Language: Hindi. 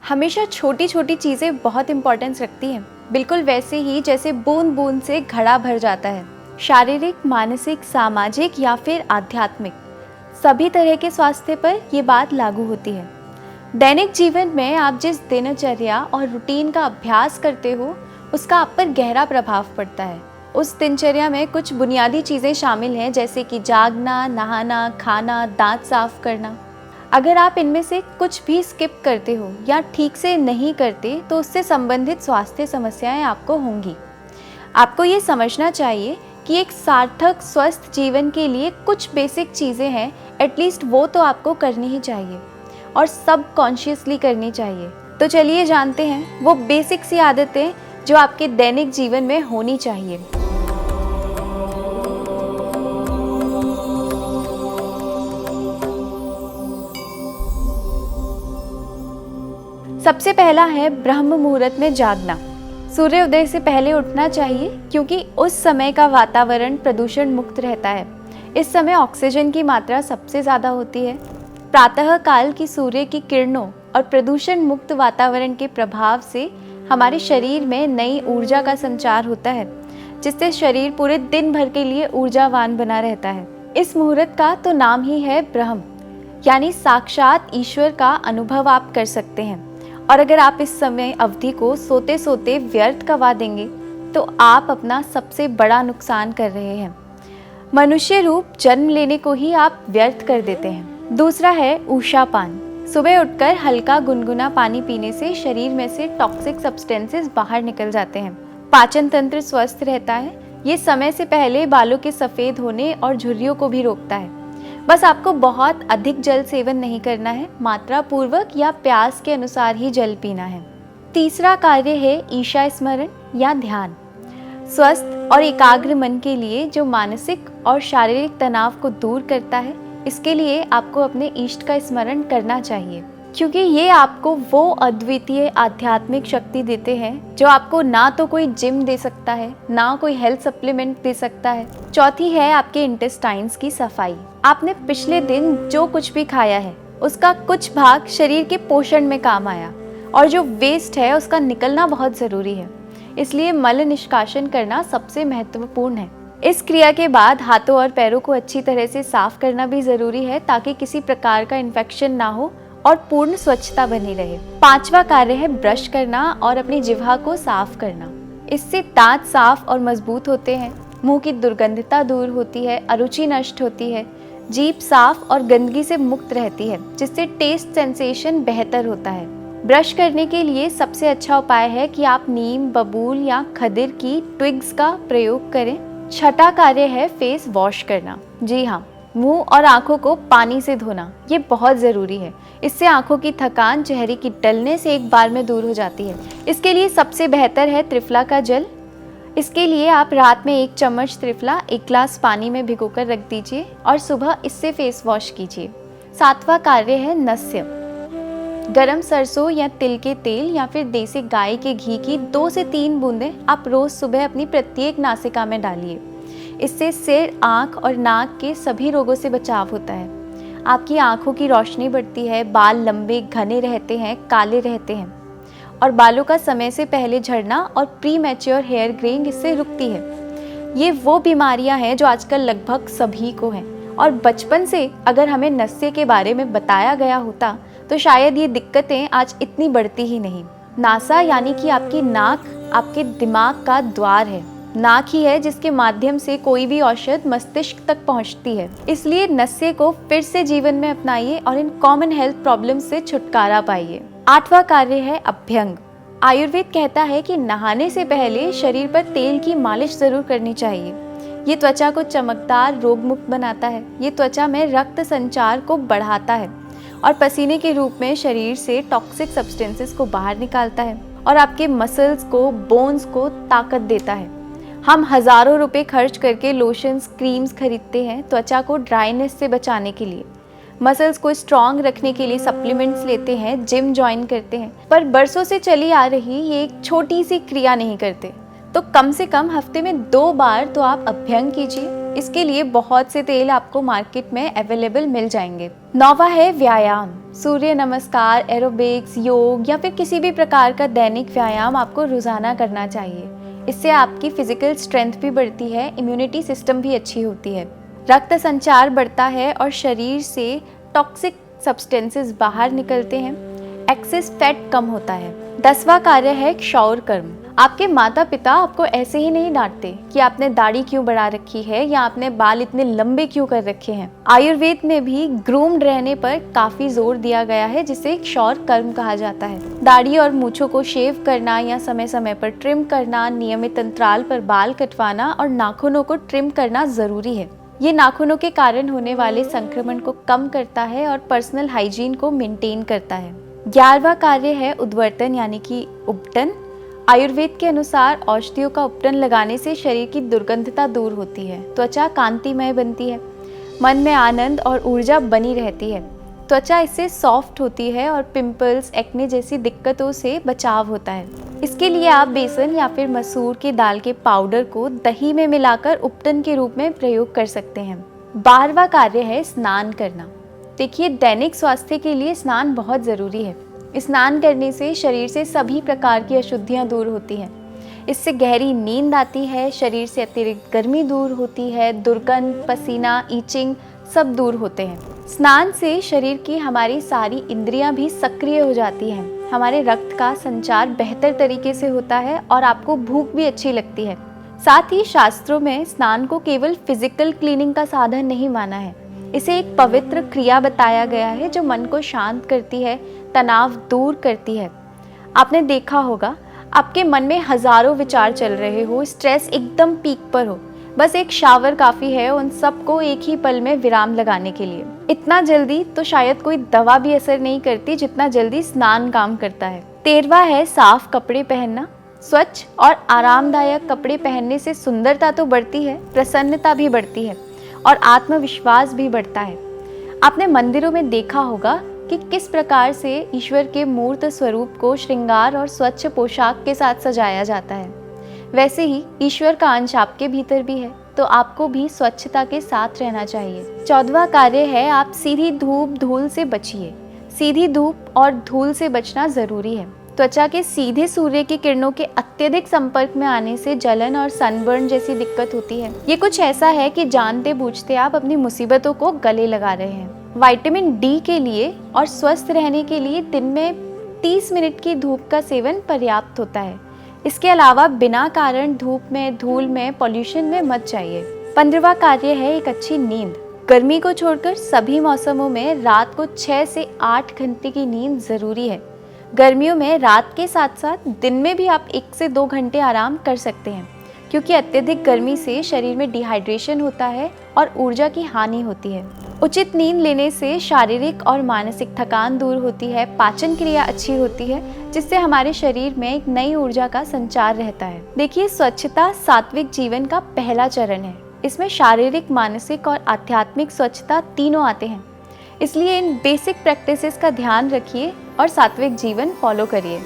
हमेशा छोटी छोटी चीज़ें बहुत इंपॉर्टेंस रखती हैं, बिल्कुल वैसे ही जैसे बूंद बूंद से घड़ा भर जाता है। शारीरिक, मानसिक, सामाजिक या फिर आध्यात्मिक सभी तरह के स्वास्थ्य पर ये बात लागू होती है। दैनिक जीवन में आप जिस दिनचर्या और रूटीन का अभ्यास करते हो उसका आप पर गहरा प्रभाव पड़ता है। उस दिनचर्या में कुछ बुनियादी चीज़ें शामिल हैं, जैसे कि जागना, नहाना, खाना, दांत साफ करना। अगर आप इनमें से कुछ भी स्किप करते हो या ठीक से नहीं करते तो उससे संबंधित स्वास्थ्य समस्याएं आपको होंगी। आपको ये समझना चाहिए कि एक सार्थक स्वस्थ जीवन के लिए कुछ बेसिक चीज़ें हैं, एटलीस्ट वो तो आपको करनी ही चाहिए और सब कॉन्शियसली करनी चाहिए। तो चलिए जानते हैं वो बेसिक सी आदतें जो आपके दैनिक जीवन में होनी चाहिए। सबसे पहला है ब्रह्म मुहूर्त में जागना। सूर्योदय से पहले उठना चाहिए क्योंकि उस समय का वातावरण प्रदूषण मुक्त रहता है। इस समय ऑक्सीजन की मात्रा सबसे ज़्यादा होती है। प्रातः काल की सूर्य की किरणों और प्रदूषण मुक्त वातावरण के प्रभाव से हमारे शरीर में नई ऊर्जा का संचार होता है, जिससे शरीर पूरे दिन भर के लिए ऊर्जावान बना रहता है। इस मुहूर्त का तो नाम ही है ब्रह्म, यानी साक्षात ईश्वर का अनुभव आप कर सकते हैं। और अगर आप इस समय अवधि को सोते सोते व्यर्थ गवा देंगे तो आप अपना सबसे बड़ा नुकसान कर रहे हैं। मनुष्य रूप जन्म लेने को ही आप व्यर्थ कर देते हैं। दूसरा है ऊषापान। सुबह उठकर हल्का गुनगुना पानी पीने से शरीर में से टॉक्सिक सब्सटेंसेस बाहर निकल जाते हैं। पाचन तंत्र स्वस्थ रहता है। ये समय से पहले बालों के सफ़ेद होने और झुर्रियों को भी रोकता है। बस आपको बहुत अधिक जल सेवन नहीं करना है, मात्रा पूर्वक या प्यास के अनुसार ही जल पीना है। तीसरा कार्य है ईशा स्मरण या ध्यान। स्वस्थ और एकाग्र मन के लिए जो मानसिक और शारीरिक तनाव को दूर करता है, इसके लिए आपको अपने इष्ट का स्मरण करना चाहिए, क्योंकि ये आपको वो अद्वितीय आध्यात्मिक शक्ति देते हैं जो आपको ना तो कोई जिम दे सकता है, ना कोई हेल्थ सप्लीमेंट दे सकता है। चौथी है आपके इंटेस्टाइन्स की सफाई। आपने पिछले दिन जो कुछ भी खाया है उसका कुछ भाग शरीर के पोषण में काम आया और जो वेस्ट है उसका निकलना बहुत ज़रूरी है। इसलिए मल निष्कासन करना सबसे महत्वपूर्ण है। इस क्रिया के बाद हाथों और पैरों को अच्छी तरह से साफ करना भी ज़रूरी है, ताकि किसी प्रकार का इन्फेक्शन ना हो और पूर्ण स्वच्छता बनी रहे। पांचवा कार्य है ब्रश करना और अपनी जिह्वा को साफ करना। इससे दांत साफ और मजबूत होते हैं, मुंह की दुर्गंधता दूर होती है, अरुचि नष्ट होती है, जीभ साफ और गंदगी से मुक्त रहती है, जिससे टेस्ट सेंसेशन बेहतर होता है। ब्रश करने के लिए सबसे अच्छा उपाय है कि आप नीम, बबूल या खदिर की ट्विग्स का प्रयोग करें। छठा कार्य है फेस वॉश करना। जी हाँ, मुंह और आंखों को पानी से धोना, ये बहुत ज़रूरी है। इससे आंखों की थकान चेहरे की डलने से एक बार में दूर हो जाती है। इसके लिए सबसे बेहतर है त्रिफला का जल। इसके लिए आप रात में 1 चम्मच त्रिफला 1 ग्लास पानी में भिगोकर रख दीजिए और सुबह इससे फेस वॉश कीजिए। सातवां कार्य है नस्य। गरम सरसों या तिल के तेल या फिर देसी गाय के घी की 2 से 3 बूंदें आप रोज़ सुबह अपनी प्रत्येक नासिका में डालिए। इससे सिर, आँख और नाक के सभी रोगों से बचाव होता है। आपकी आँखों की रोशनी बढ़ती है, बाल लंबे घने रहते हैं, काले रहते हैं और बालों का समय से पहले झड़ना और प्री मैच्योर हेयर ग्रेइंग इससे रुकती है। ये वो बीमारियां हैं जो आजकल लगभग सभी को हैं और बचपन से अगर हमें नस्य के बारे में बताया गया होता तो शायद ये दिक्कतें आज इतनी बढ़ती ही नहीं। नासा यानी कि आपकी नाक आपके दिमाग का द्वार है। नाक ही है जिसके माध्यम से कोई भी औषध मस्तिष्क तक पहुंचती है। इसलिए नस्य को फिर से जीवन में अपनाइए और इन कॉमन हेल्थ प्रॉब्लम से छुटकारा पाइए। आठवां कार्य है अभ्यंग। आयुर्वेद कहता है कि नहाने से पहले शरीर पर तेल की मालिश जरूर करनी चाहिए। ये त्वचा को चमकदार, रोग मुक्त बनाता है। ये त्वचा में रक्त संचार को बढ़ाता है और पसीने के रूप में शरीर से टॉक्सिक सब्सटेंसेस को बाहर निकालता है और आपके मसल्स को, बोन्स को ताकत देता है। हम हज़ारों रुपए खर्च करके लोशंस, क्रीम्स खरीदते हैं त्वचा को ड्राइनेस से बचाने के लिए, मसल्स को स्ट्रॉन्ग रखने के लिए सप्लीमेंट्स लेते हैं, जिम ज्वाइन करते हैं, पर बरसों से चली आ रही ये एक छोटी सी क्रिया नहीं करते। तो कम से कम हफ्ते में 2 बार तो आप अभ्यंग कीजिए। इसके लिए बहुत से तेल आपको मार्केट में अवेलेबल मिल जाएंगे। 9वां है व्यायाम। सूर्य नमस्कार, एरोबिक्स, योग या फिर किसी भी प्रकार का दैनिक व्यायाम आपको रोजाना करना चाहिए। इससे आपकी फिजिकल स्ट्रेंथ भी बढ़ती है, इम्यूनिटी सिस्टम भी अच्छी होती है, रक्त संचार बढ़ता है और शरीर से टॉक्सिक सब्सटेंसेस बाहर निकलते हैं, एक्सेस फैट कम होता है। 10वां कार्य है क्षौर कर्म। आपके माता पिता आपको ऐसे ही नहीं डांटते कि आपने दाढ़ी क्यों बढ़ा रखी है या आपने बाल इतने लंबे क्यों कर रखे हैं। आयुर्वेद में भी ग्रूम्ड रहने पर काफी जोर दिया गया है, जिसे क्षौर कर्म कहा जाता है। दाढ़ी और मूंछों को शेव करना या समय समय पर ट्रिम करना, नियमित अंतराल पर बाल कटवाना और नाखूनों को ट्रिम करना जरूरी है। ये नाखूनों के कारण होने वाले संक्रमण को कम करता है और पर्सनल हाइजीन को मेंटेन करता है। 11वां कार्य है उद्वर्तन यानी कि उपटन। आयुर्वेद के अनुसार औषधियों का उपटन लगाने से शरीर की दुर्गंधता दूर होती है, त्वचा कांतिमय बनती है, मन में आनंद और ऊर्जा बनी रहती है। त्वचा इससे सॉफ्ट होती है और पिंपल्स, एक्ने जैसी दिक्कतों से बचाव होता है। इसके लिए आप बेसन या फिर मसूर की दाल के पाउडर को दही में मिलाकर उपटन के रूप में प्रयोग कर सकते हैं। 12वां कार्य है स्नान करना। देखिए, दैनिक स्वास्थ्य के लिए स्नान बहुत ज़रूरी है। स्नान करने से शरीर से सभी प्रकार की अशुद्धियाँ दूर होती हैं। इससे गहरी नींद आती है, शरीर से अतिरिक्त गर्मी दूर होती है, दुर्गंध, पसीना, ईचिंग सब दूर होते हैं। स्नान से शरीर की हमारी सारी इंद्रियां भी सक्रिय हो जाती हैं। हमारे रक्त का संचार बेहतर तरीके से होता है और आपको भूख भी अच्छी लगती है। साथ ही शास्त्रों में स्नान को केवल फिजिकल क्लीनिंग का साधन नहीं माना है, इसे एक पवित्र क्रिया बताया गया है जो मन को शांत करती है, तनाव दूर करती है। आपने देखा होगा, आपके मन में हजारों विचार चल रहे हो, स्ट्रेस एकदम पीक पर हो, बस एक शावर काफ़ी है उन सबको एक ही पल में विराम लगाने के लिए। इतना जल्दी तो शायद कोई दवा भी असर नहीं करती जितना जल्दी स्नान काम करता है। 13वां है साफ कपड़े पहनना। स्वच्छ और आरामदायक कपड़े पहनने से सुंदरता तो बढ़ती है, प्रसन्नता भी बढ़ती है और आत्मविश्वास भी बढ़ता है। आपने मंदिरों में देखा होगा कि किस प्रकार से ईश्वर के मूर्त स्वरूप को श्रृंगार और स्वच्छ पोशाक के साथ सजाया जाता है। वैसे ही ईश्वर का अंश आपके भीतर भी है, तो आपको भी स्वच्छता के साथ रहना चाहिए। 14वां कार्य है आप सीधी धूप धूल से बचिए। सीधी धूप और धूल से बचना जरूरी है। त्वचा के सीधे सूर्य की किरणों के अत्यधिक संपर्क में आने से जलन और सनबर्न जैसी दिक्कत होती है। ये कुछ ऐसा है कि जानते बूझते आप अपनी मुसीबतों को गले लगा रहे हैं। विटामिन डी के लिए और स्वस्थ रहने के लिए दिन में 30 मिनट की धूप का सेवन पर्याप्त होता है। इसके अलावा बिना कारण धूप में, धूल में, पॉल्यूशन में मत जाइए। 15वां कार्य है एक अच्छी नींद। गर्मी को छोड़कर सभी मौसमों में रात को 6 से 8 घंटे की नींद जरूरी है। गर्मियों में रात के साथ साथ दिन में भी आप 1 से 2 घंटे आराम कर सकते हैं, क्योंकि अत्यधिक गर्मी से शरीर में डिहाइड्रेशन होता है और ऊर्जा की हानि होती है। उचित नींद लेने से शारीरिक और मानसिक थकान दूर होती है, पाचन क्रिया अच्छी होती है, जिससे हमारे शरीर में एक नई ऊर्जा का संचार रहता है। देखिए, स्वच्छता सात्विक जीवन का पहला चरण है। इसमें शारीरिक, मानसिक और आध्यात्मिक स्वच्छता तीनों आते हैं। इसलिए इन बेसिक प्रैक्टिसेस का ध्यान रखिए और सात्विक जीवन फॉलो करिए।